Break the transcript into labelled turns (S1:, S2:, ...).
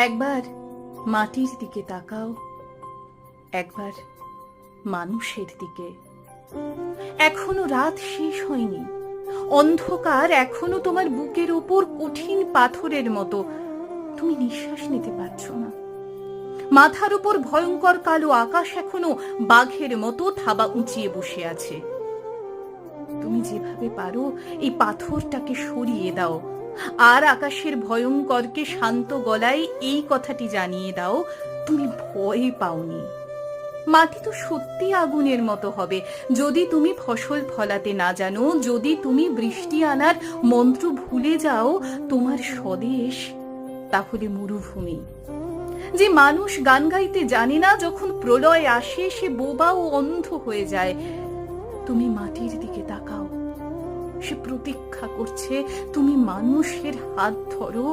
S1: একবার মাটির দিকে তাকাও, একবার মানুষের দিকে। এখনো রাত শেষ হয়নি, অন্ধকার এখনো তোমার বুকের উপর কঠিন পাথরের মতো, তুমি নিঃশ্বাস নিতে পারছো না। মাথার উপর ভয়ঙ্কর কালো আকাশ এখনো বাঘের মতো থাবা উঁচিয়ে বসে আছে। তুমি যেভাবে পারো এই পাথরটাকে সরিয়ে দাও, আর আকাশের ভয়ঙ্করকে শান্ত গলায় এই কথাটি জানিয়ে দাও, তুমি ভয় পাওনি। মাটি তো সত্যি আগুনের মতো হবে যদি তুমি ফসল ফলাতে না জানো, যদি তুমি বৃষ্টি আনার মন্ত্র ভুলে যাও। তোমার স্বদেশ তাহলে মরুভূমি। যে মানুষ গান গাইতে জানে না, যখন প্রলয় আসে সে বোবা ও অন্ধ হয়ে যায়। তুমি মাটির দিকে তাকাও, সে প্রতীক্ষা করছে তুমি মানুষের হাত ধরো,